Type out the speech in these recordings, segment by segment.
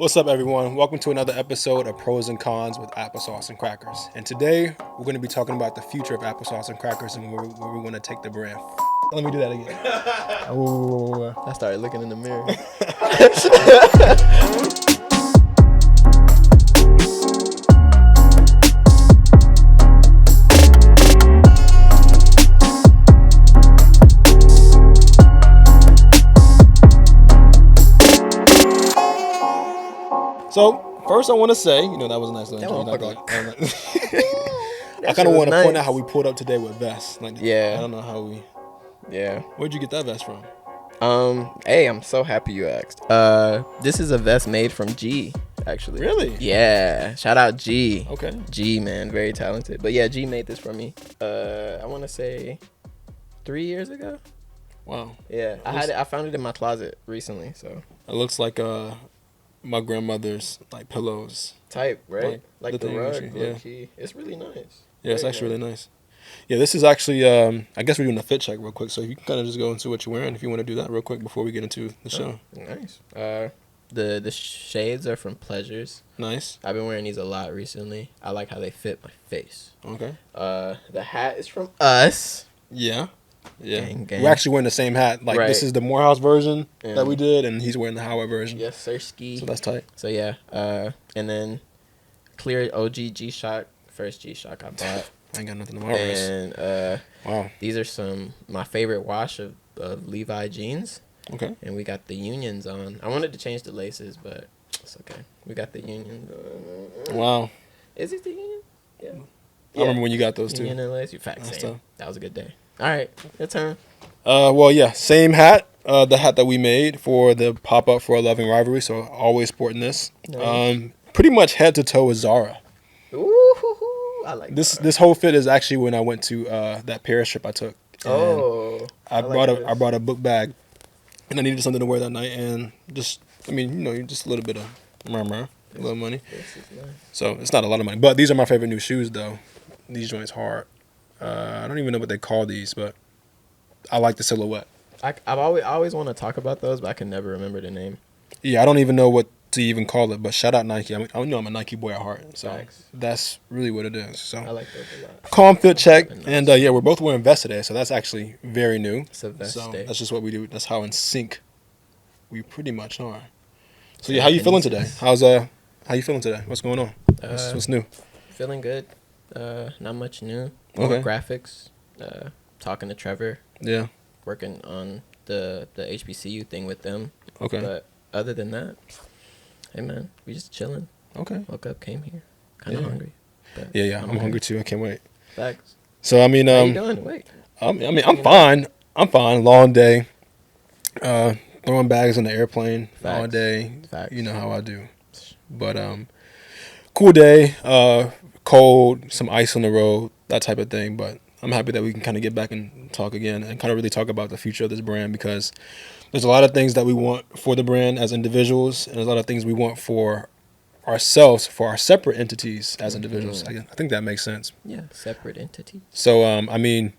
What's up, everyone? Welcome to another episode of Pros and Kons with Applesauce and Crackers. And today, we're going to be talking about the future of Applesauce and Crackers and where we want to take the brand. Let me do that again. Oh, I started looking in the mirror. So, first I want to say, that was a nice little intro. I kind of want to point out how we pulled up today with vests. Yeah. I don't know how we... Yeah. Where'd you get that vest from? Hey, I'm so happy you asked. This is a vest made from G, actually. Really? Yeah. Shout out G. Okay. G, man, very talented. But yeah, G made this for me. I want to say 3 years ago. Wow. Yeah. I found it in my closet recently, so. It looks like my grandmother's pillows. Type, right? Like the rug, yeah. key. It's really nice. Yeah, it's actually really nice. Yeah, this is actually, I guess we're doing a fit check real quick, so you can kind of just go into what you're wearing if you want to do that real quick before we get into the show. Nice. The shades are from Pleasures. Nice. I've been wearing these a lot recently. I like how they fit my face. Okay. The hat is from Us. Yeah. Yeah. Gang. We're actually wearing the same hat. Right. This is the Morehouse version that we did, and he's wearing the Howard version. Yes, sir, ski. So that's tight. So yeah. And then clear OG G-Shock. First G-Shock I bought. I ain't got nothing to marvelous. And wow. These are my favorite wash of Levi jeans. Okay. And we got the Unions on. I wanted to change the laces, but it's okay. We got the Unions on. Wow. Is it the Union? Yeah. I remember when you got those Union too. and lace. That was a good day. All right, your turn. Well, yeah, same hat. The hat that we made for the pop-up for a loving rivalry. So always sporting this. Nice. Pretty much head to toe with Zara. Ooh, I like this. This whole fit is actually when I went to that Paris trip I took. I brought a book bag, and I needed something to wear that night, and just a little bit of murmur, a little money. This is nice. So it's not a lot of money, but these are my favorite new shoes though. These joints hard. I don't even know what they call these, but I like the silhouette. I always want to talk about those, but I can never remember the name. Yeah, I don't even know what to even call it, but shout out Nike. I'm a Nike boy at heart, so Thanks. That's really what it is. So I like those a lot. calm fit check, and yeah, we're both wearing vests today, so that's actually very new. It's a vest day. That's just what we do. That's how in sync we pretty much are. So yeah, how you feeling today? How you feeling today? What's going on? What's new? Feeling good. Not much new. Okay. More graphics. Talking to Trevor. Yeah. Working on the HBCU thing with them. Okay. But other than that, hey man, we just chilling. Okay. Woke up, came here, kind of hungry. But Yeah. I'm hungry too. I can't wait. Facts. So I mean, How you doing? Wait. I'm fine. I'm fine. Long day. Throwing bags on the airplane all day. Facts. You know how I do. But cool day. Cold. Some ice on the road. That type of thing. But I'm happy that we can kind of get back and talk again and kind of really talk about the future of this brand, because there's a lot of things that we want for the brand as individuals, and there's a lot of things we want for ourselves, for our separate entities as individuals. I think that makes sense. Yeah, separate entity. So, I mean,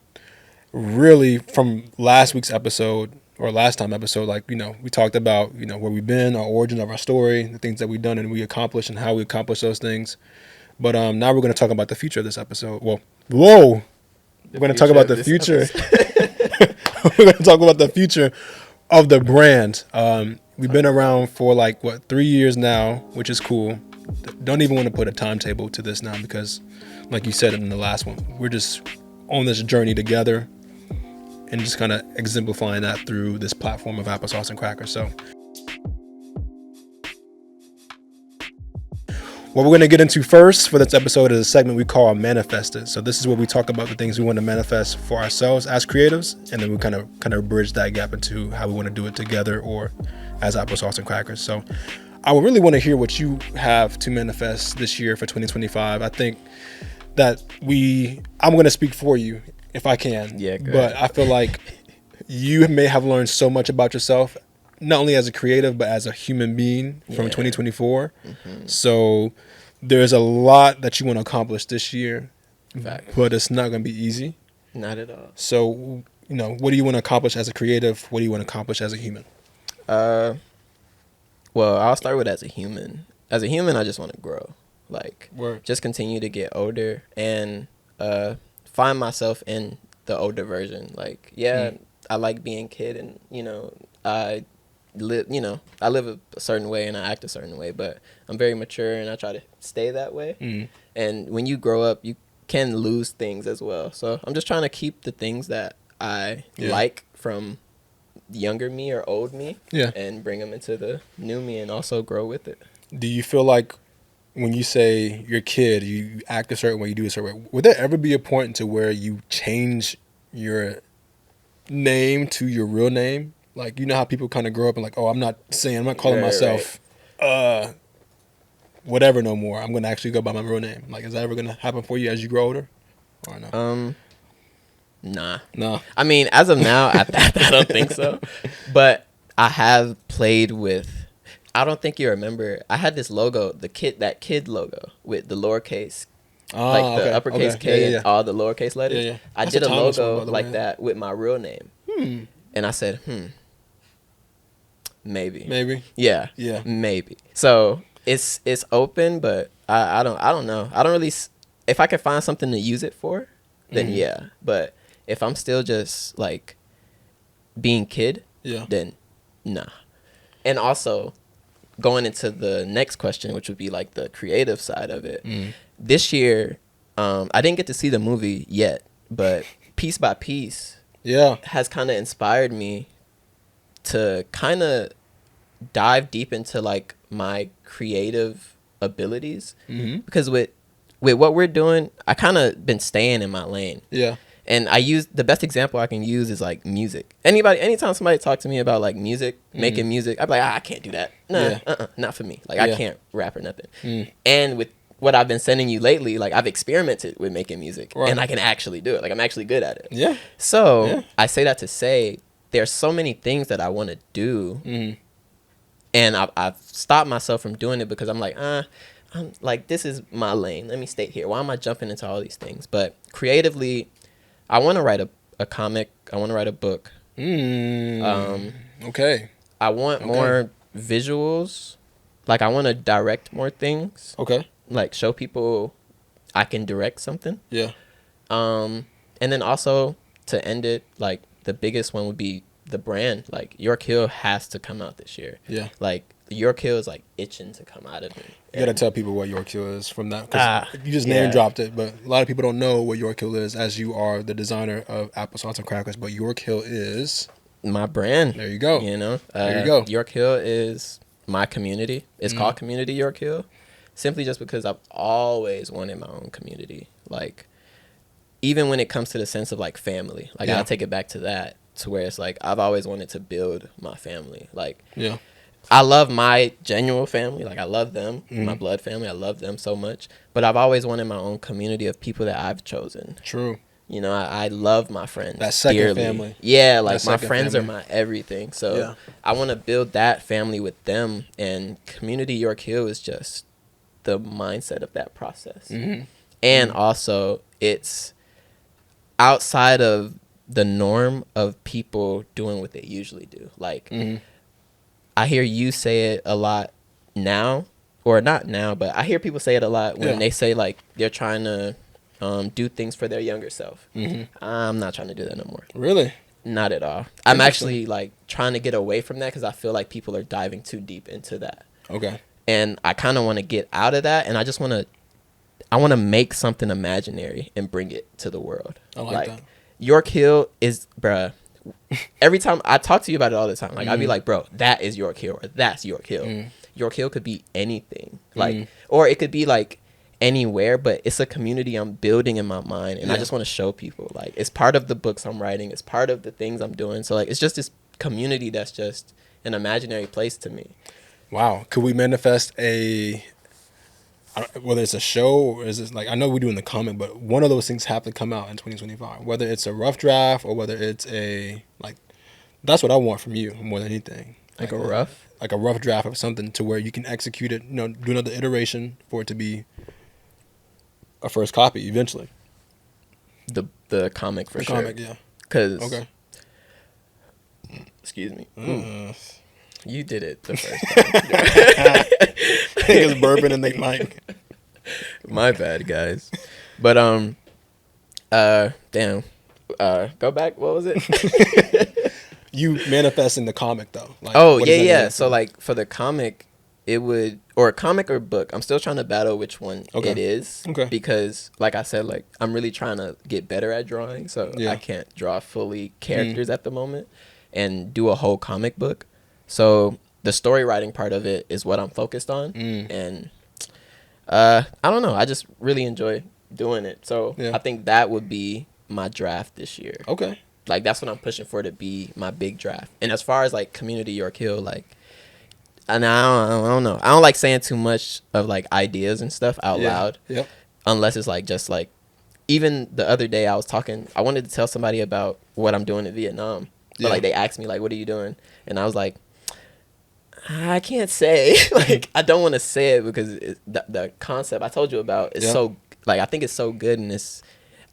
really from last week's episode or last time episode, we talked about, where we've been, our origin of our story, the things that we've done and we accomplished and how we accomplished those things. But now we're going to talk about the future of this episode. Well, whoa. We're going to talk about the future. We're going to talk about the future of the brand. We've been around for 3 years now, which is cool. Don't even want to put a timetable to this now because, like you said in the last one, we're just on this journey together and just kind of exemplifying that through this platform of Applesauce and Crackers. So what we're going to get into first for this episode is a segment we call Manifested. So this is where we talk about the things we want to manifest for ourselves as creatives, and then we kind of bridge that gap into how we want to do it together or as Applesauce and Crackers. So I would really want to hear what you have to manifest this year for 2025. I think that I'm going to speak for you if I can. Yeah, good. But I feel like you may have learned so much about yourself, not only as a creative, but as a human being from 2024. Mm-hmm. So there's a lot that you want to accomplish this year, but it's not going to be easy. Not at all. So, what do you want to accomplish as a creative? What do you want to accomplish as a human? Well, I'll start with as a human. As a human, I just want to grow. Like, Word. just continue to get older and find myself in the older version. Like, yeah, I like being kid, and I I live a certain way and I act a certain way, but I'm very mature and I try to stay that way. And when you grow up, you can lose things as well. So I'm just trying to keep the things that I like from younger me or old me, and bring them into the new me and also grow with it. Do you feel like when you say you're a kid, you act a certain way, you do a certain way, would there ever be a point to where you change your name to your real name? Like, you know how people kind of grow up and like, oh, I'm not calling myself whatever no more. I'm going to actually go by my real name. Like, is that ever going to happen for you as you grow older? Or no? Nah. No. I mean, as of now, I don't think so. But I have played with, I don't think you remember, I had this logo, that kid logo with the lowercase, like the uppercase K and all the lowercase letters. Yeah. I did a logo like that with my real name. And I said, maybe. Yeah. Maybe. So it's open, but I don't know. I don't really, if I could find something to use it for, then yeah. But if I'm still just like being kid, then nah. And also going into the next question, which would be like the creative side of it. This year, I didn't get to see the movie yet, but Piece by Piece has kind of inspired me to kind of dive deep into like my creative abilities, because with what we're doing, I kind of been staying in my lane. And I use the best example I can use is like music. Anytime somebody talks to me about like music, making music, I'm like, I can't do that. Not for me. Like I can't rap or nothing. And with what I've been sending you lately, like I've experimented with making music, and I can actually do it. Like I'm actually good at it. So I say that to say there's so many things that I want to do, and I've stopped myself from doing it because I'm like, I'm like, this is my lane. Let me stay here. Why am I jumping into all these things? But creatively, I want to write a comic. I want to write a book. Okay. I want more visuals. Like I want to direct more things. Okay. Like show people I can direct something. And then also to end it, like the biggest one would be the brand. Like York Hill has to come out this year. Like York Hill is like itching to come out of me. You got to tell people what York Hill is from that, because you just name dropped it, but a lot of people don't know what York Hill is, as you are the designer of Applesauce Crackers. But York Hill is my brand. There you go. There you go. York Hill is my community. It's called Community York Hill, simply just because I've always wanted my own community. Like even when it comes to the sense of like family, like I'll take it back to that, to where it's like I've always wanted to build my family. Like I love my genuine family. Like I love them, my blood family. I love them so much. But I've always wanted my own community of people that I've chosen. True. I love my friends. That second dearly. family. Yeah, like my friends are my everything. So I want to build that family with them. And Community York Hill is just the mindset of that process. And also it's outside of the norm of people doing what they usually do. Like I hear you say it a lot now, or not now, but I hear people say it a lot when they say like they're trying to do things for their younger self. I'm not trying to do that no more. Really? Not at all. I'm actually like trying to get away from that because I feel like people are diving too deep into that. Okay. And I kind of want to get out of that, and I just want to make something imaginary and bring it to the world. I like that. York Hill is, bruh. Every time I talk to you about it all the time, like I'd be like, bro, that is York Hill, or that's York Hill. York Hill could be anything, like, or it could be like anywhere, but it's a community I'm building in my mind, and I just want to show people, like, it's part of the books I'm writing, it's part of the things I'm doing. So like, it's just this community that's just an imaginary place to me. Wow. Could we manifest whether it's a show or is it like, I know we do in the comic, but one of those things have to come out in 2025, whether it's a rough draft or whether it's that's what I want from you more than anything. Like a rough draft of something to where you can execute it, do another iteration for it to be a first copy eventually. The comic for sure. Comic, yeah. Cause excuse me. You did it the first time. Niggas burping in they mic. My bad, guys. But damn. Go back. What was it? You manifesting the comic though. Like, oh yeah. So like for the comic, it would, or a comic or book. I'm still trying to battle which one it is. Okay. Because like I said, like I'm really trying to get better at drawing, so I can't draw fully characters at the moment and do a whole comic book. So the story writing part of it is what I'm focused on, and I don't know. I just really enjoy doing it. So I think that would be my draft this year. Okay. Like that's what I'm pushing for to be my big draft. And as far as like Community York Hill, like, and I don't know. I don't like saying too much of like ideas and stuff out loud. Yep. Unless it's like just like, even the other day I wanted to tell somebody about what I'm doing in Vietnam. But like they asked me like, what are you doing? And I was like, I can't say. Like I don't want to say it because the concept I told you about is so like, I think it's so good, and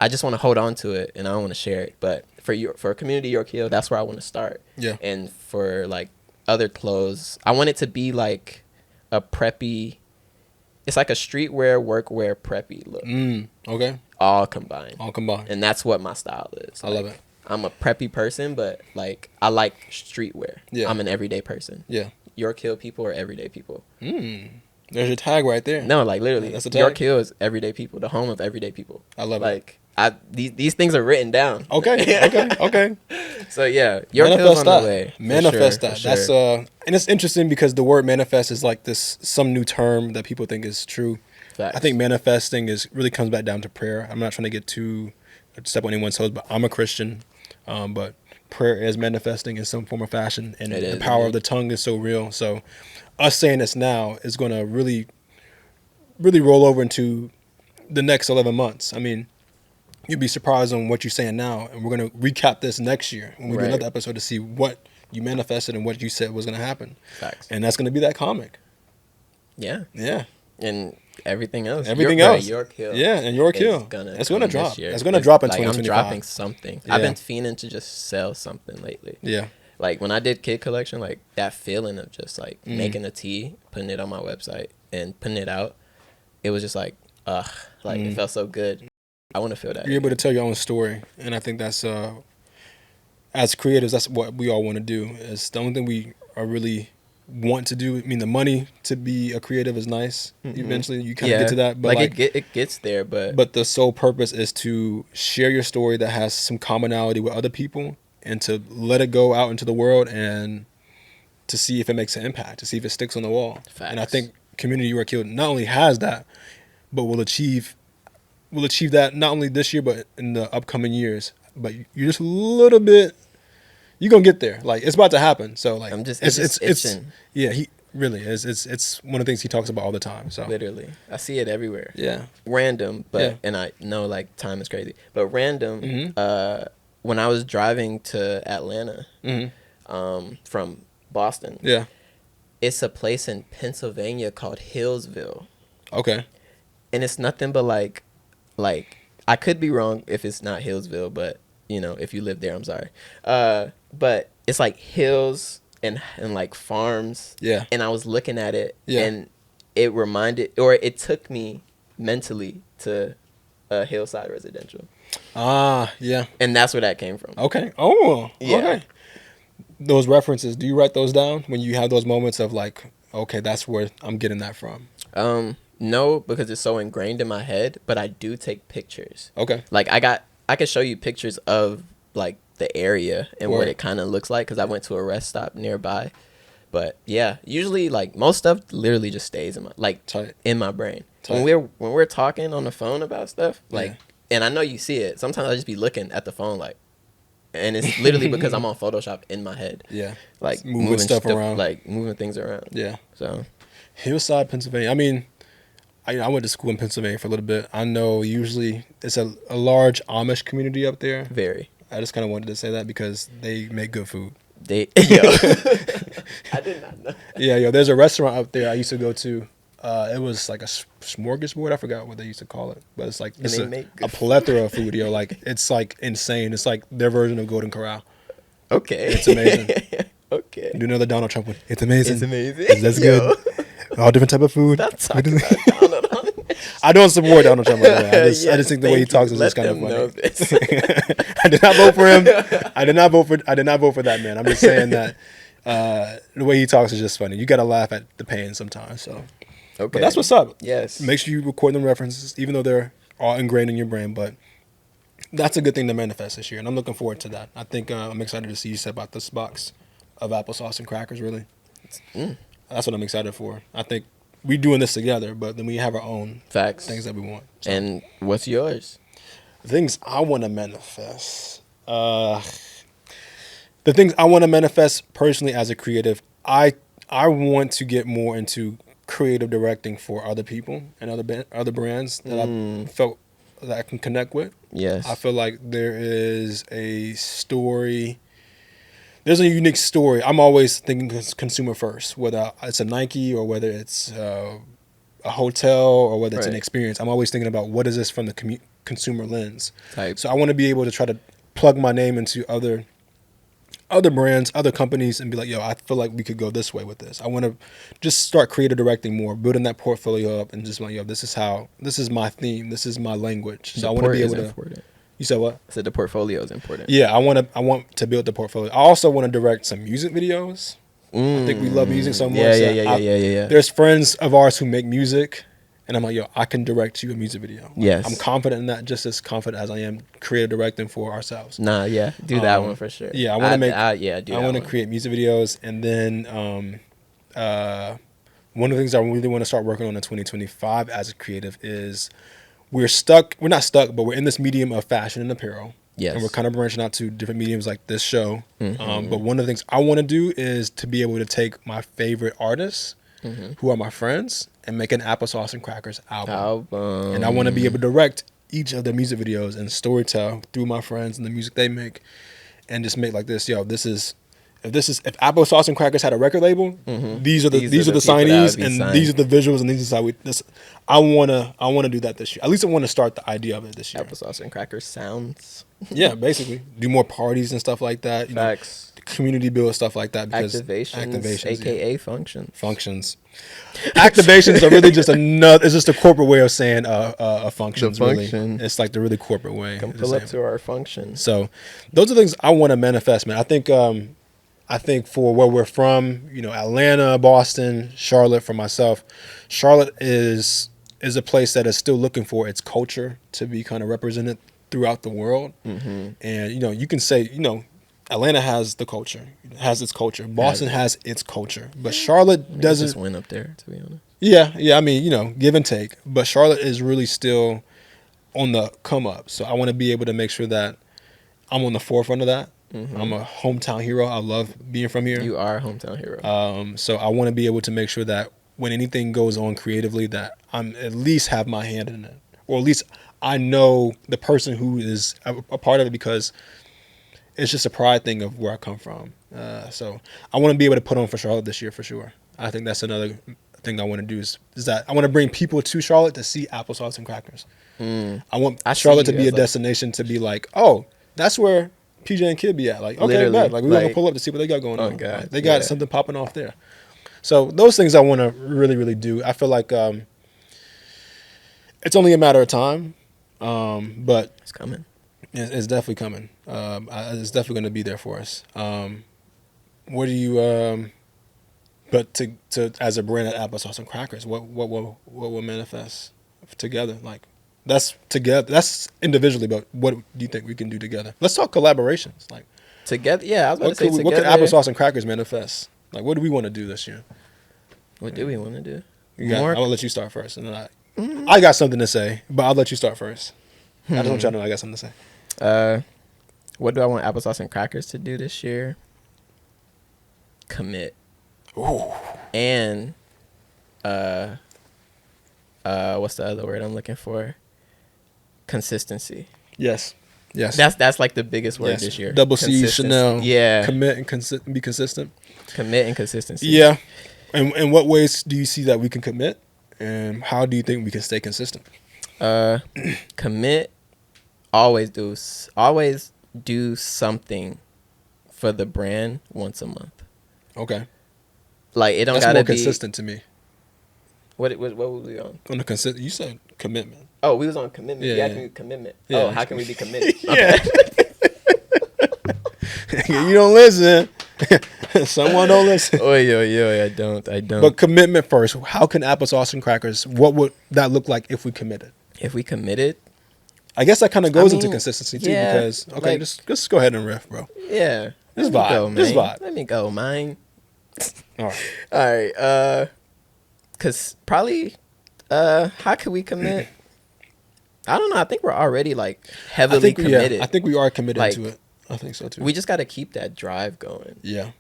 I just want to hold on to it and I don't want to share it. But for Community York Hill, that's where I want to start. Yeah. And for like other clothes, I want it to be like a preppy. It's like a streetwear, workwear, preppy look. Okay. All combined. And that's what my style is. I love it. I'm a preppy person, but like I like streetwear. Yeah. I'm an everyday person. Yeah. York Hill people are everyday people. There's your tag right there. No, like literally, that's a tag. York Hill is everyday people, the home of everyday people. I love it. Like these things are written down. Okay. So yeah, York Hill's on the way. Manifest that. Sure. That's and it's interesting because the word manifest is like some new term that people think is true. Facts. I think manifesting really comes back down to prayer. I'm not trying to get too step on anyone's toes, but I'm a Christian. But prayer is manifesting in some form or fashion, and the power of the tongue is so real. So us saying this now is going to really, really roll over into the next 11 months. I mean, you'd be surprised on what you're saying now, and we're going to recap this next year when we do another episode to see what you manifested and what you said was going to happen. Facts. And that's going to be that comic. Yeah. Yeah. And everything else. York Hill. Yeah, and York Hill. It's going to drop. It's going to drop in 2025. I'm dropping something. Yeah. I've been fiending to just sell something lately. Yeah. Like when I did Kid Collection, like that feeling of just like making a tee, putting it on my website and putting it out, it was just like, it felt so good. I want to feel that. You're able to tell your own story, and I think that's as creatives, that's what we all want to do. It's the only thing we are really want to do. I mean, the money to be a creative is nice. Eventually, you kind of get to that, but it gets there. But the sole purpose is to share your story that has some commonality with other people, and to let it go out into the world and to see if it makes an impact, to see if it sticks on the wall. Facts. And I think Community York Hill not only has that, but will achieve that not only this year but in the upcoming years. But you're just a little bit, you're gonna get there. Like it's about to happen. So like it's yeah, he really is. It's one of the things he talks about all the time. So literally, I see it everywhere. Yeah, random, but and I know like time is crazy, but random. When I was driving to Atlanta from Boston, it's a place in Pennsylvania called Hillsville. Okay. And it's nothing but like I could be wrong if it's not Hillsville, but you know, if you live there, I'm sorry. But it's like hills and like farms. Yeah. And I was looking at it and it took me mentally to a hillside residential. Yeah. And that's where that came from. Okay. Oh, yeah. Okay. Those references, do you write those down when you have those moments of like, okay, that's where I'm getting that from? No, because it's so ingrained in my head, but I do take pictures. Okay. Like I could show you pictures of like the area and what it kind of looks like because I went to a rest stop nearby. But yeah, usually like most stuff literally just stays in my brain. When we're talking on the phone about stuff, like and I know you see it. Sometimes I just be looking at the phone like, and it's literally because I'm on Photoshop in my head. Yeah. Like moving stuff around. Like moving things around. Yeah. So Hillside, Pennsylvania. I mean, I went to school in Pennsylvania for a little bit. I know usually it's a large Amish community up there. Very. I just kind of wanted to say that because they make good food. I did not know. Yeah, there's a restaurant up there I used to go to. It was like a smorgasbord. I forgot what they used to call it, but it's like it's a plethora of food. Like it's like insane. It's like their version of Golden Corral. Okay, it's amazing. Okay. Do another Donald Trump one. It's amazing. It's amazing. That's good. All different type of food. Stop talking about Donald on it. I don't support Donald Trump, by the way. I just Yes, think the way he thank you. talks is Let just kind of them know funny. this. I did not vote for him. I did not vote for that man. I'm just saying that the way he talks is just funny. You got to laugh at the pain sometimes. So, Okay. but that's what's up. Yes. Make sure you record them references, even though they're all ingrained in your brain. But that's a good thing to manifest this year, and I'm looking forward to that. I think I'm excited to see you set about this box of applesauce and crackers. Really, that's what I'm excited for. I think we doing this together, but then we have our own Facts. things that we want. So, And what's yours? things I want to manifest. The things I want to manifest personally as a creative, I want to get more into creative directing for other people and other brands that I felt that I can connect with. Yes. I feel like there is a story. There's a unique story. I'm always thinking consumer first, whether it's a Nike or whether it's a hotel or whether it's an Right. experience. I'm always thinking about what is this from the consumer lens. Type. So I want to be able to try to plug my name into other brands, other companies, and be like, yo, I feel like we could go this way with this. I want to just start creative directing more, building that portfolio up, and just like, yo, this is my theme, this is my language. So I want to be able to. Important. You said what? I said the portfolio is important. Yeah, I want to build the portfolio. I also want to direct some music videos. I think we love music so much. Yeah. There's friends of ours who make music, and I'm like, yo, I can direct you a music video. Yes. I'm confident in that, just as confident as I am creative directing for ourselves. Nah, yeah, do that one for sure. Yeah, I want to make. do I that want to one. create music videos, and then one of the things I really want to start working on in 2025 as a creative is we're not stuck, but we're in this medium of fashion and apparel. Yes. And we're kind of branching out to different mediums like this show. Mm-hmm. But one of the things I want to do is to be able to take my favorite artists who are my friends and make an Applesauce and Crackers album. And I want to be able to direct each of the music videos and storytell through my friends and the music they make, and just make like this. Yo, if Applesauce and Crackers had a record label, these are the signees, and these are the visuals, and this is how we. I wanna do that this year. At least I want to start the idea of it this year. Applesauce and Crackers sounds. Yeah, basically do more parties and stuff like that. Facts. Community build stuff like that, because Activations, aka functions. Activations are really just it's just a corporate way of saying functions. The really, function. it's like the really corporate way. Come of pull up saying. to our function. So those are things I want to manifest, man. I think for where we're from, Atlanta, Boston, Charlotte, for myself, Charlotte is a place that is still looking for its culture to be kind of represented throughout the world. And you can say Atlanta has the culture, has its culture. Boston has its culture, but Charlotte doesn't. Just went up there, to be honest. Yeah. I mean, give and take, but Charlotte is really still on the come up. So I want to be able to make sure that I'm on the forefront of that. I'm a hometown hero. I love being from here. You are a hometown hero. So I want to be able to make sure that when anything goes on creatively, that I'm at least have my hand in it, or at least I know the person who is a part of it, because it's just a pride thing of where I come from. So I want to be able to put on for Charlotte this year for sure. I think that's another thing I want to do is that I want to bring people to Charlotte to see Applesauce and Crackers. I want Charlotte to be a destination to be like, oh, that's where PJ and Kid be at. Like, okay, bet. Like, we're going to pull up to see what they got going on. God, they got something popping off there. So those things I want to really, really do. I feel like it's only a matter of time, but It's coming. it's definitely coming. It's definitely going to be there for us. What do you? But to as a brand at Applesauce and Crackers, what will manifest together? Like that's together. That's individually, but what do you think we can do together? Let's talk collaborations. Like Together, yeah. I was about to say together. What could Applesauce and Crackers manifest? Like, what do we want to do this year? What do we want to do? I'll let you start first, and then I got something to say, but I'll let you start first. I just want y'all to know I got something to say. What do I want Applesauce and Crackers to do this year? Commit. Ooh. And what's the other word I'm looking for? Consistency. Yes. That's like the biggest word this year. Double C Chanel. Yeah. Commit and be consistent. Commit and consistency. Yeah. And in what ways do you see that we can commit, and how do you think we can stay consistent? Commit. Always do something for the brand once a month. Okay. Like it don't That's gotta more be consistent to me. What was we on? On the consistent, you said commitment. Oh, we was on commitment. Yeah, You asked yeah. me commitment. Yeah. Oh, how can we be committed? Yeah. You don't listen. Someone don't listen. Oh, yo, I don't. But commitment first. How can Applesauce and Crackers? What would that look like if we committed? If we committed, I guess that kind of goes into consistency too. yeah, Because okay, like, just go ahead and riff, bro. yeah. Just Let me vibe. go, man. Just vibe. Let me go, man. All right. All right. Cause probably, how can we commit? I don't know. I think we're already like heavily committed. Yeah, I think we are committed Like, to it. I think so too. We just got to keep that drive going. Yeah.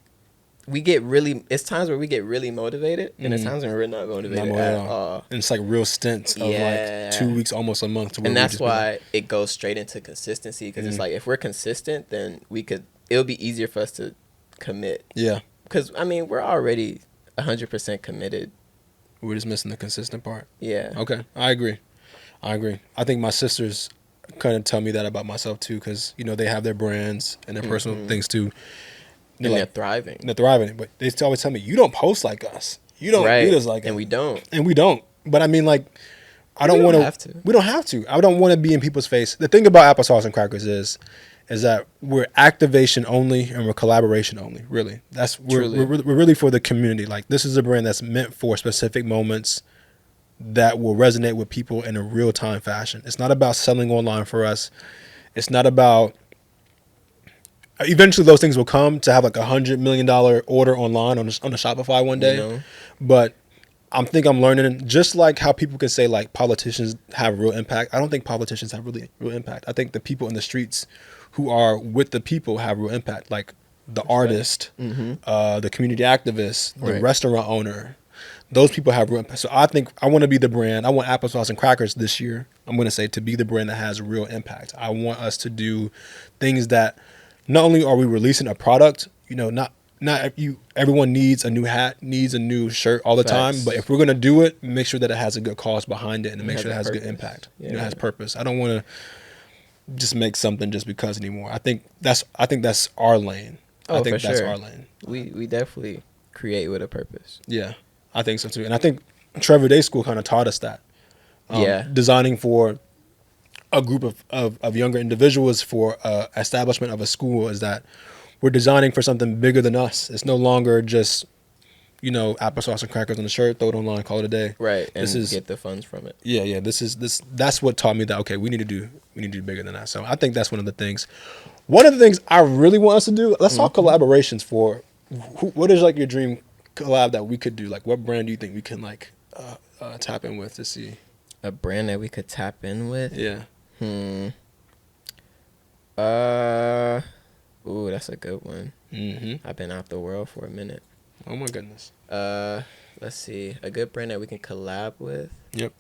It's times where we get really motivated, and it's times when we're not motivated at all. And it's like real stints of like 2 weeks, almost a month. And that's why it goes straight into consistency, because it's like if we're consistent, then it'll be easier for us to commit. Yeah. Because, I mean, we're already 100% committed. We're just missing the consistent part. Yeah. Okay. I agree. I think my sisters kind of tell me that about myself too, because, you know, they have their brands and their personal things too. They're thriving. They're thriving. But they always tell me, you don't post like us. You don't do this like us. And we don't. But I mean, like, I don't want to. We don't have to. I don't want to be in people's face. The thing about Applesauce and Crackers is that we're activation only and we're collaboration only. Really, we're really for the community. Like, this is a brand that's meant for specific moments that will resonate with people in a real time fashion. It's not about selling online for us. It's not about. Eventually, those things will come to have like $100 million order online on a Shopify one day. You know? But I'm learning, just like how people can say like politicians have real impact. I don't think politicians have real impact. I think the people in the streets who are with the people have real impact. Like the artist, the community activist, the restaurant owner. Those people have real impact. So I think I want to be the brand. I want Applesauce and Crackers this year, I'm going to say, to be the brand that has real impact. I want us to do things that not only are we releasing a product, you know, not everyone needs a new hat, needs a new shirt all the time. But if we're going to do it, make sure that it has a good cause behind it and make sure it has a good impact. Yeah. You know, it has purpose. I don't want to just make something just because anymore. I think that's our lane. I think that's our lane. We definitely create with a purpose. Yeah, I think so too. And I think Trevor Day School kind of taught us that. Designing for a group of younger individuals for establishment of a school is that we're designing for something bigger than us. It's no longer just, you know, Applesauce and Crackers on the shirt, throw it online, call it a day. Right, and get the funds from it. Yeah. That's what taught me that, okay, we need to do bigger than that. So I think that's one of the things. One of the things I really want us to do, let's talk collaborations for, what is like your dream collab that we could do? Like, what brand do you think we can like tap in with to see? A brand that we could tap in with? Yeah. Ooh, that's a good one. I've been out the world for a minute. Oh my goodness. Let's see. A good brand that we can collab with. Yep.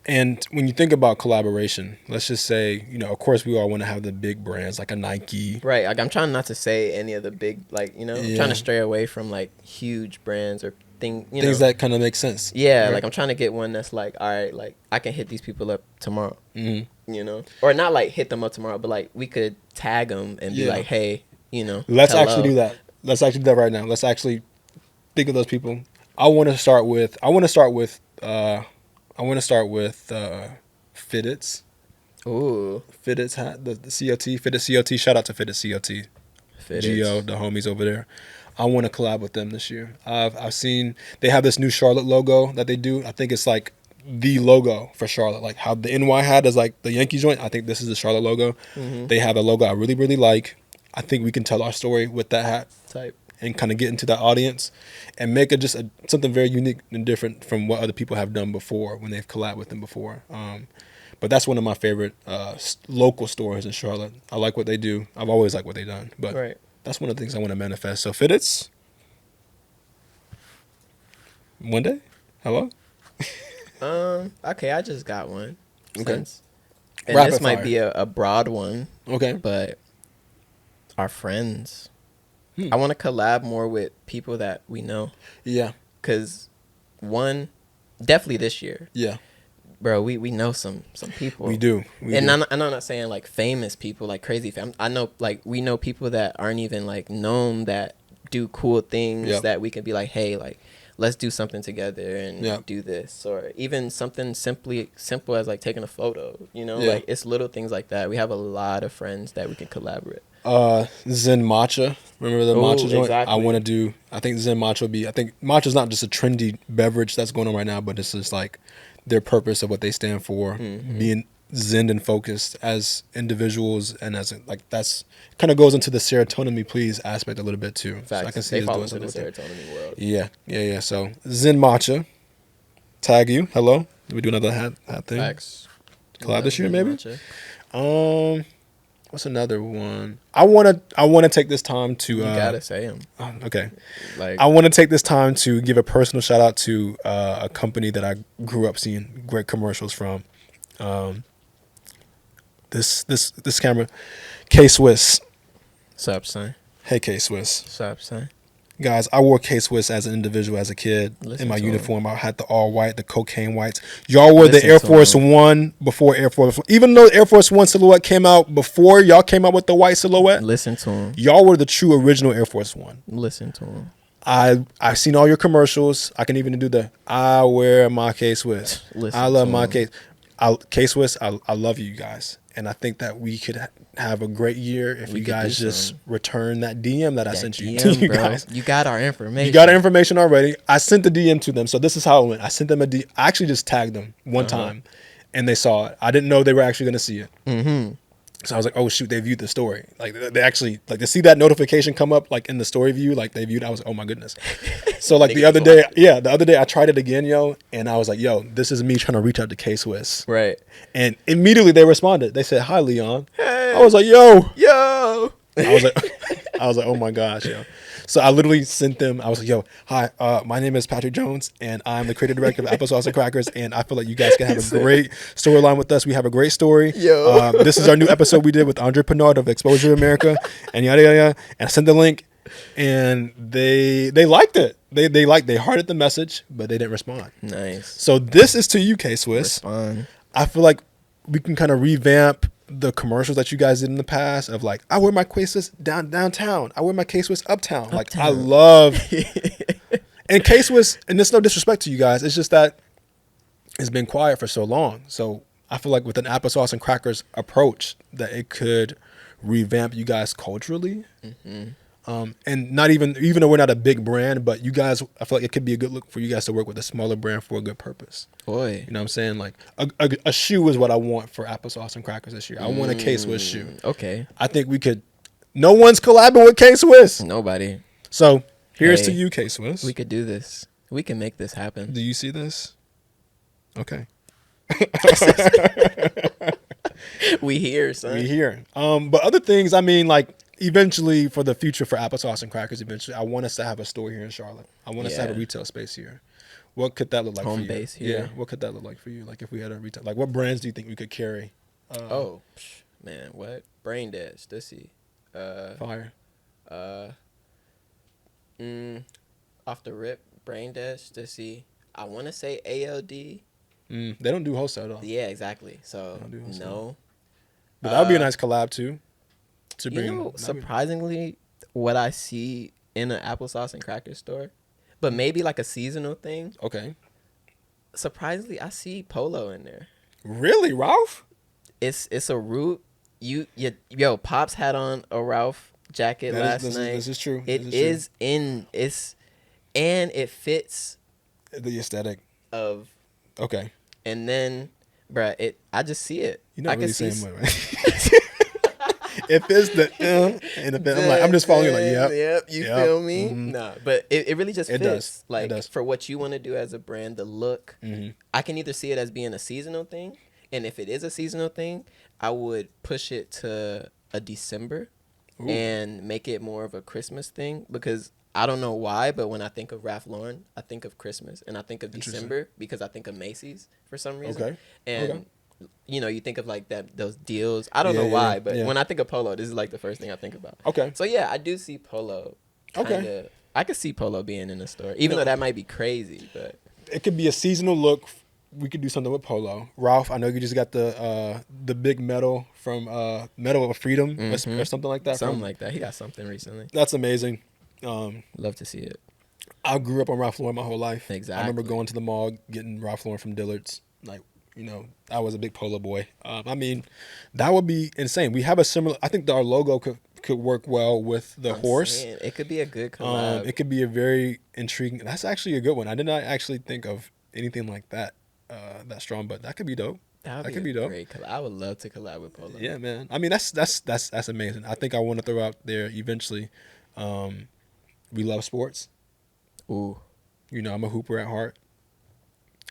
And when you think about collaboration, let's just say, you know, of course we all want to have the big brands like a Nike. Right. Like, I'm trying not to say any of the big, like, you know, I'm trying to stray away from like huge brands or things that kind of make sense. Yeah, right? Like I'm trying to get one that's like, all right, like I can hit these people up tomorrow. You know, or not like hit them up tomorrow, but like we could tag them and be like, hey, you know, let's actually do that. Let's actually do that right now. Let's actually think of those people. I want to start with Fitteds. Ooh, Fitteds hat, the COT, Fitteds COT. Shout out to Fitteds COT. Geo, the homies over there. I want to collab with them this year. I've seen they have this new Charlotte logo that they do. I think it's like the logo for Charlotte. Like how the NY hat is like the Yankee joint. I think this is the Charlotte logo. They have a logo I really, really like. I think we can tell our story with that hat type and kind of get into that audience and make it just something very unique and different from what other people have done before when they've collabed with them before. But that's one of my favorite local stores in Charlotte. I like what they do. I've always liked what they've done. But that's one of the things I want to manifest. So Fitteds, one day. Hello. Okay, I just got one. Okay. And this might be a broad one. Okay. But our friends. I want to collab more with people that we know. Yeah. Because definitely this year. Yeah. bro, we know some people. We do. I'm not saying like famous people, like crazy I know like we know people that aren't even like known that do cool things that we can be like, hey, like let's do something together and do this, or even something simple as like taking a photo. You know, like it's little things like that. We have a lot of friends that we can collaborate. Zen matcha. Remember the matcha joint? Exactly. I think Zen matcha will be. I think matcha's not just a trendy beverage that's going on right now, but it's just like their purpose of what they stand for, being zen and focused as individuals, and as like that's kind of goes into the serotonin me please aspect a little bit too. Facts. So I can see they fall into the serotonin world. Yeah. So Zen matcha, tag you. Hello. Did we do another hat thing? Facts. Collab this year maybe. What's another one? I wanna take this time to. You gotta say them. Okay. Like I want to take this time to give a personal shout out to a company that I grew up seeing great commercials from. This camera, K Swiss. Sup, son? Hey, K Swiss. Sup, son? Guys, I wore K Swiss as an individual, as a kid. In my uniform. I had the all white, the cocaine whites. Y'all wore the Air Force One before Air Force One. Even though Air Force One silhouette came out before y'all came out with the white silhouette. Listen to them. Y'all were the true original Air Force One. Listen to them. I've seen all your commercials. I can even do the I wear my K Swiss. I love my K Swiss. I love you guys. And I think that we could have a great year if you guys just return that DM that I sent you to you guys. You got our information. You got our information already. I sent the DM to them. So this is how it went. I sent them a DM. I actually just tagged them one time and they saw it. I didn't know they were actually going to see it. Mm-hmm. So I was like, oh, shoot, they viewed the story. Like, they actually, like, to see that notification come up, like, in the story view, like, they viewed, I was like, oh, my goodness. So, like, the other day, I tried it again, yo, and I was like, yo, this is me trying to reach out to K-Swiss. Right. And immediately they responded. They said, hi, Leon. Hey. I was like, yo. I was like, oh, my gosh, yo. So I literally sent them. I was like, "Yo, hi, my name is Patrick Jones, and I'm the creative director of Applesauce Crackers, and I feel like you guys can have a great storyline with us. We have a great story. This is our new episode we did with Andre Pinard of Exposure America, and yada yada yada." And I sent the link, and they liked it. They hearted the message, but they didn't respond. Nice. So this is to you, K Swiss. Respond. I feel like we can kind of revamp the commercials that you guys did in the past of like, I wear my K-Swiss downtown. I wear my K-Swiss uptown. Like, I love and K-Swiss, and there's no disrespect to you guys. It's just that it's been quiet for so long. So I feel like with an Applesauce and Crackers approach that it could revamp you guys culturally. Mm-hmm. And not even though we're not a big brand, but you guys, I feel like it could be a good look for you guys to work with a smaller brand for a good purpose. Boy. You know what I'm saying? Like a shoe is what I want for Applesauce and Crackers this year. I want a K-Swiss shoe. Okay. I think we could. No one's collabing with K-Swiss. Nobody. So here's to you, K-Swiss. We could do this. We can make this happen. Do you see this? Okay. We here, son. We here. But other things, I mean, like, eventually for the future for Applesauce and Crackers, eventually, I want us to have a store here in Charlotte. I want us to have a retail space here. What could that look like for you? Home base here. Yeah. What could that look like for you? Like if we had a retail, like what brands do you think we could carry? Man, what? Brain Dead. Let's see. Fire. Off the rip, Brain Dead. Let's see. I want to say ALD. They don't do wholesale though. Yeah, exactly. So no. But that would be a nice collab too. Surprisingly, what I see in an Applesauce and Cracker store, but maybe like a seasonal thing. Okay. Surprisingly, I see Polo in there. Really, Ralph? It's a root. Yo, Pops had on a Ralph jacket last night. This is true. And it fits the aesthetic of. Okay. And then, bruh, I just see it. You're not really saying what, right? If it's the and I'm just following you like, yep, you feel me? Mm-hmm. Nah, but it really just fits. Does. Like, it does. For what you want to do as a brand, the look, I can either see it as being a seasonal thing, and if it is a seasonal thing, I would push it to a December and make it more of a Christmas thing, because I don't know why, but when I think of Ralph Lauren, I think of Christmas, and I think of December because I think of Macy's for some reason. Okay. And you know, you think of like those deals. I don't know why, but when I think of Polo, this is like the first thing I think about. Okay. So yeah, I do see Polo. I could see Polo being in the store, even though that might be crazy, but it could be a seasonal look we could do something with polo. Ralph, I know you just got the big medal from Medal of Freedom or something like that. Something like that. He got something recently. That's amazing. Love to see it. I grew up on Ralph Lauren my whole life. Exactly. I remember going to the mall, getting Ralph Lauren from Dillard's. Like, I was a big polo boy. I mean, that would be insane. We have a similar. I think our logo could work well with the horse. It could be a good collab. It could be a very intriguing. That's actually a good one. I did not actually think of anything like that that strong, but that could be dope. That could be dope. Great collab. I would love to collab with polo. Yeah, man. I mean, that's amazing. I think I want to throw out there eventually. We love sports. Ooh. I'm a hooper at heart.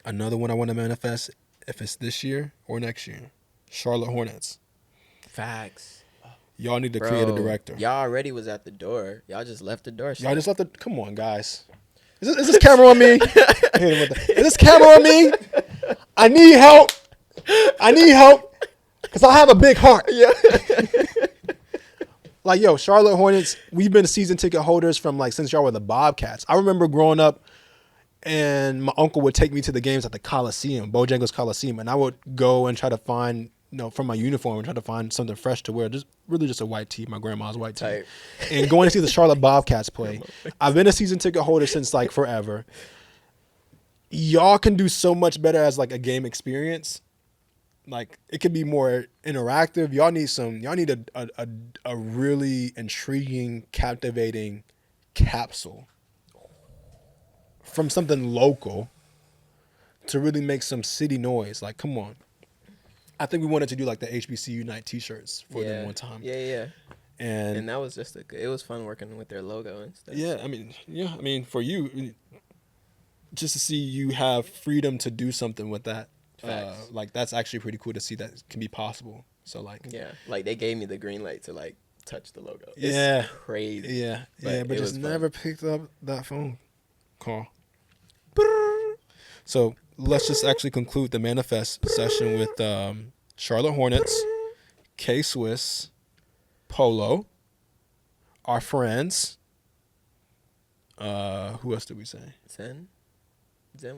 Another one I want to manifest, if it's this year or next year, Charlotte Hornets. Facts. Y'all need to create a director. Y'all already was at the door. Y'all just left the door. Y'all just left the. Come on, guys. Is this camera on me? Is this camera on me? I need help. Because I have a big heart. Yeah. Like, yo, Charlotte Hornets, we've been season ticket holders from since y'all were the Bobcats. I remember growing up and my uncle would take me to the games at the Coliseum, Bojangles Coliseum, and I would go and try to find, from my uniform and try to find something fresh to wear. Just a white tee, my grandma's white tee. Type. And going to see the Charlotte Bobcats play. I've been a season ticket holder since forever. Y'all can do so much better as a game experience. It could be more interactive. Y'all need a really intriguing, captivating capsule from something local to really make some city noise. Come on. I think we wanted to do the HBC Unite t-shirts for them one time. Yeah. And that was just it was fun working with their logo and stuff. Yeah, I mean for you, just to see you have freedom to do something with that. That's actually pretty cool to see that can be possible. So they gave me the green light to touch the logo. It's crazy. Yeah, but just never picked up that phone call. So let's just actually conclude the manifest session with Charlotte Hornets, K-Swiss, Polo, our friends. Who else did we say? Zen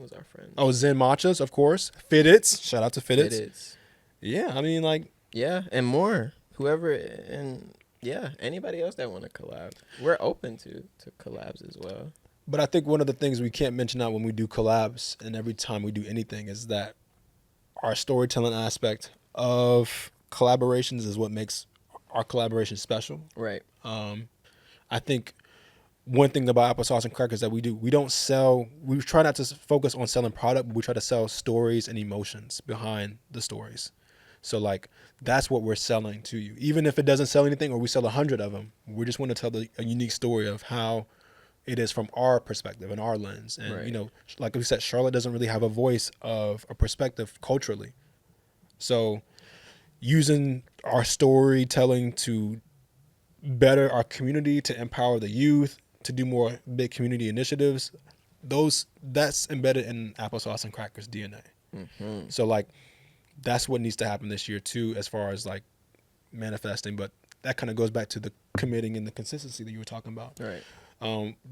was our friend. Oh, Zen Machas, of course. Fitteds. Shout out to Fitteds. Yeah, I mean, yeah, and more. Whoever, and yeah, anybody else that want to collab. We're open to collabs as well. But I think one of the things we can't mention out when we do collabs and every time we do anything is that our storytelling aspect of collaborations is what makes our collaboration special. Right. I think one thing about Applesauce and Crackers that we don't sell, we try not to focus on selling product, but we try to sell stories and emotions behind the stories. So that's what we're selling to you. Even if it doesn't sell anything or we sell 100 of them, we just want to tell a unique story of how it is from our perspective and our lens. And, right. Like we said, Charlotte doesn't really have a voice of a perspective culturally. So using our storytelling to better our community, to empower the youth, to do more big community initiatives, that's embedded in Applesauce and Crackers DNA. Mm-hmm. So that's what needs to happen this year too, as far as manifesting. But that kind of goes back to the committing and the consistency that you were talking about. Right.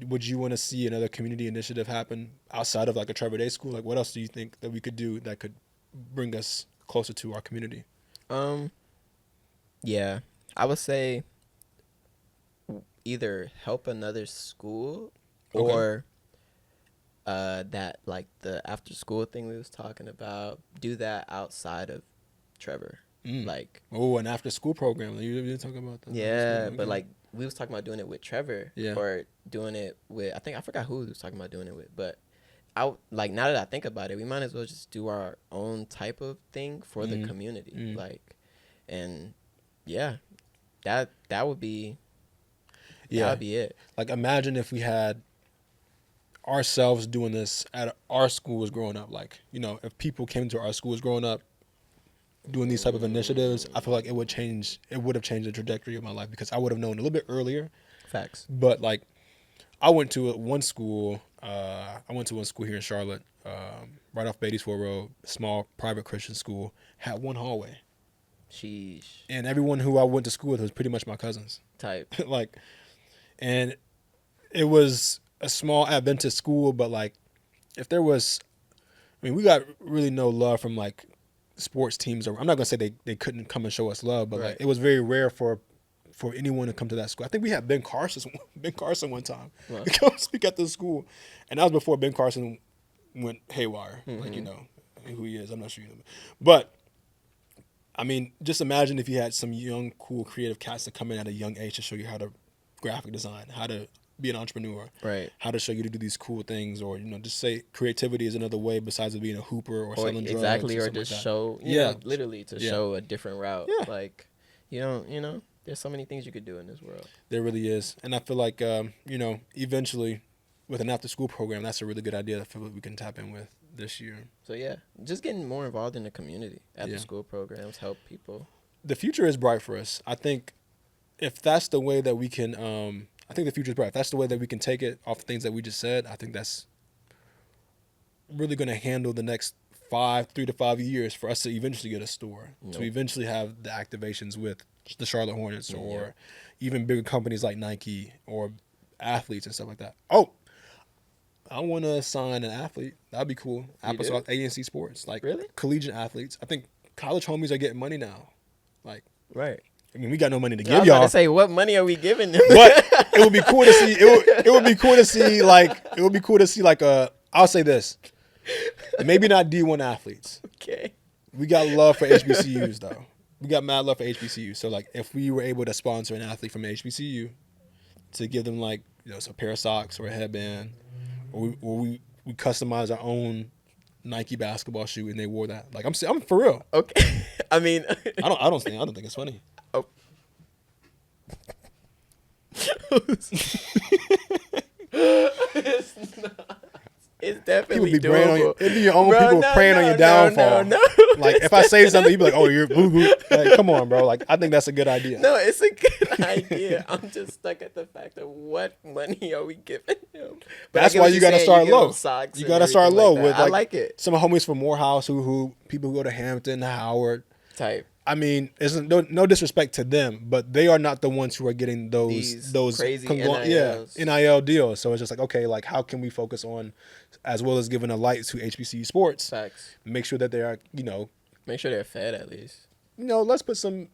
Would you want to see another community initiative happen outside of a Trevor Day school? What else do you think that we could do that could bring us closer to our community? Yeah, I would say either help another school or that the after school thing we was talking about, do that outside of Trevor. An after school program. You were talking about that. Yeah, but we was talking about doing it with Trevor. Yeah. Or doing it with, I forgot who we was talking about doing it with, but now that I think about it, we might as well just do our own type of thing for the community. And yeah, that would be that would be it. Imagine if we had ourselves doing this at our schools growing up. If people came to our schools growing up doing these type of initiatives, I feel like it would have changed the trajectory of my life because I would have known a little bit earlier. Facts. But I went to one school here in Charlotte, right off Beatties Ford Road, small private Christian school, had one hallway. Sheesh. And everyone who I went to school with was pretty much my cousins. Type. And it was a small Adventist school, but if there was I mean, we got really no love from like sports teams. I'm not gonna say they couldn't come and show us love, but like it was very rare for anyone to come to that school. I think we had Ben Carson one time to come speak at the school, and that was before Ben Carson went haywire. Like, you know who he is. I'm not sure you know, but I mean, just imagine if you had some young, cool, creative cats that come in at a young age to show you how to graphic design, how to be an entrepreneur, right? How to show you to do these cool things, or just say creativity is another way besides of being a hooper or selling drugs, exactly, or just like show, know, literally to show a different route. Yeah. Like, there's so many things you could do in this world. There really is, and I feel like eventually, with an after-school program, that's a really good idea. I feel like we can tap in with this year. So yeah, just getting more involved in the community. After-school programs help people. The future is bright for us. I think if that's the way that we can, I think the future is bright. If that's the way that we can take it off the things that we just said, I think that's really going to handle the next 3 to 5 years for us to eventually get a store, to eventually have the activations with the Charlotte Hornets or even bigger companies like Nike or athletes and stuff like that. Oh, I want to sign an athlete. That'd be cool. Applesauce ANC Sports, like really? Collegiate athletes. I think college homies are getting money now. Like, right. I mean, we got no money to give y'all. I was y'all. about to say, what money are we giving them? But it would be cool to see. It would be cool to see. Like, it would be cool to see. Like, I'll say this. Maybe not D1 athletes. Okay. We got love for HBCUs though. We got mad love for HBCUs. So like, if we were able to sponsor an athlete from HBCU, to give them like some pair of socks or a headband, or we customize our own Nike basketball shoe and they wore that. Like I'm for real. Okay. I mean, I don't think it's funny. Oh. It's not. It's definitely doable. It'd be your own people praying on your downfall. No. Like if I say something, you'd be like, "Oh, you're boo-boo." Like, come on, bro. Like I think that's a good idea. No, it's a good idea. I'm just stuck at the fact of what money are we giving him. But that's why you got to start low. You got to start low with I like it. Some homies from Morehouse who people who go to Hampton, Howard type. I mean, it's no disrespect to them, but they are not the ones who are getting those crazy NIL deals. So it's just like, okay, like how can we focus on, as well as giving a light to HBCU sports? Facts. Make sure that they are, make sure they're fed at least. Let's put some,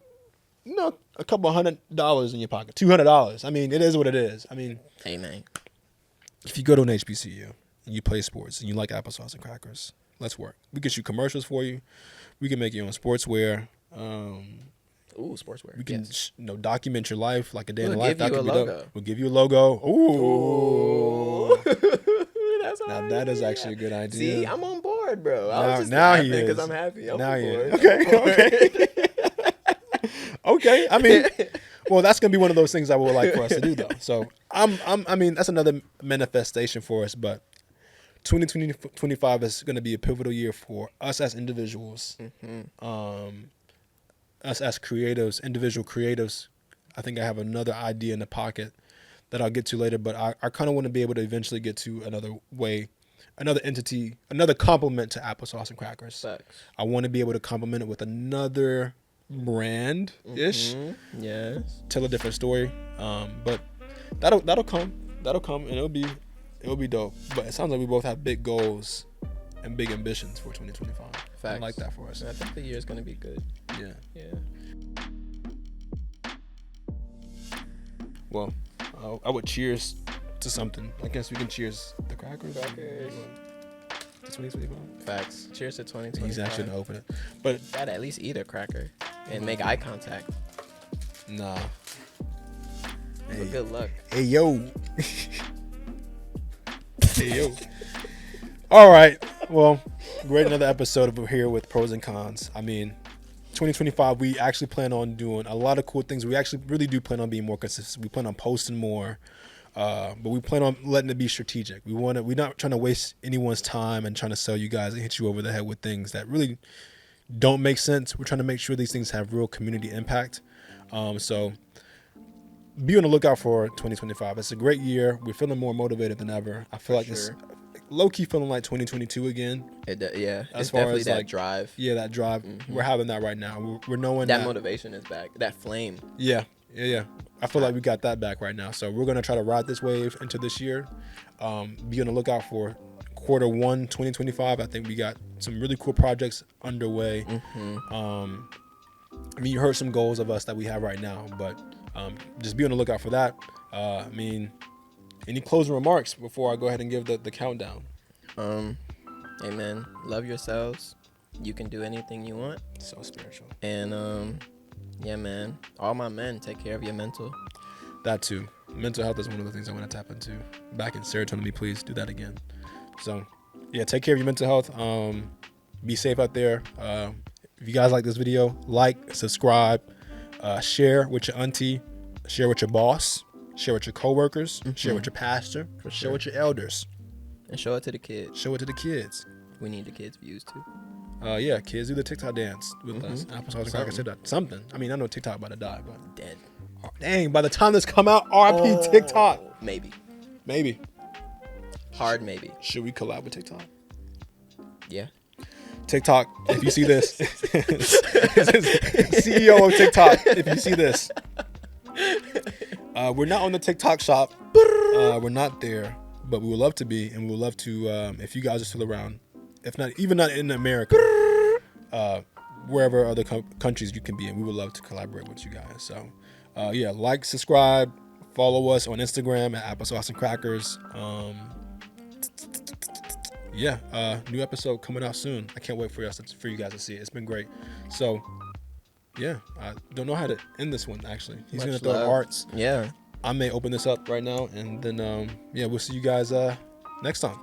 a couple $100 in your pocket, $200. I mean, it is what it is. I mean, hey man, if you go to an HBCU and you play sports and you like applesauce and crackers, let's work. We can shoot commercials for you. We can make your own sportswear. Sportswear. We can document your life like a day in the life. We'll give you a logo. Ooh. That's now that is actually a good idea. See, I'm on board, bro. I was just laughing because I'm happy. I'm now on board. Okay. Okay. I mean, well, that's gonna be one of those things I would like for us to do, though. So I mean, that's another manifestation for us. But 2025 is gonna be a pivotal year for us as individuals. Mm-hmm. Us as creatives, individual creatives. I think I have another idea in the pocket that I'll get to later, but I kind of want to be able to eventually get to another entity, another complement to Applesauce and Crackers. Facts. I want to be able to complement it with another brand-ish. Mm-hmm. Yes. Tell a different story. But that'll come, and it'll be dope. But it sounds like we both have big goals and big ambitions for 2025. Facts. I like that for us. I think the year is going to be good. Yeah. Well, I would cheers to something. I guess we can cheers the crackers. To 2025. Facts. Cheers to 2025. He's actually gonna open it, but gotta at least eat a cracker and make eye contact. Nah. Hey. Well, good luck. Hey yo. Hey yo. All right. Well, great another episode of here with Pros and Kons. I mean, 2025, we actually plan on doing a lot of cool things. We actually really do plan on being more consistent. We plan on posting more, but we plan on letting it be strategic. We're not trying to waste anyone's time and trying to sell you guys and hit you over the head with things that really don't make sense. We're trying to make sure these things have real community impact. So be on the lookout for 2025. It's a great year. We're feeling more motivated than ever. I feel it's low-key feeling like 2022 again. Yeah, as far as that drive. Yeah, that drive. Mm-hmm. We're having that right now. We're knowing that motivation is back. That flame. Yeah. I feel like we got that back right now. So we're going to try to ride this wave into this year. Be on the lookout for Q1 2025. I think we got some really cool projects underway. I mean, you heard some goals of us that we have right now, but just be on the lookout for that. I mean, any closing remarks before I go ahead and give the countdown? Hey man, love yourselves. You can do anything you want. So spiritual. And yeah, man, all my men, take care of your mental. That too. Mental health is one of the things I want to tap into. Back in serotonin, me, please do that again. So yeah, take care of your mental health. Be safe out there. If you guys like this video, like, subscribe, share with your auntie, share with your boss, share with your coworkers, share with your pastor, share with your elders. And show it to the kids. Show it to the kids. We need the kids' views too. Yeah, kids do the TikTok dance with us. Applesauce Crackers said that. Something. I mean, I know TikTok about to die, but Dead. Oh, dang, by the time this come out, RIP TikTok. Maybe. Hard maybe. Should we collab with TikTok? Yeah. TikTok, if you see this. CEO of TikTok, if you see this. We're not on the TikTok shop. We're not there, but we would love to be, and we would love to, if you guys are still around, if not, even not in America, wherever other countries you can be in, we would love to collaborate with you guys. So, yeah, like, subscribe, follow us on Instagram at Applesauce and Crackers. Yeah, new episode coming out soon. I can't wait for you guys to see it. It's been great. So, yeah, I don't know how to end this one, actually. He's going to throw hearts. Yeah. I may open this up right now, and then, yeah, we'll see you guys next time.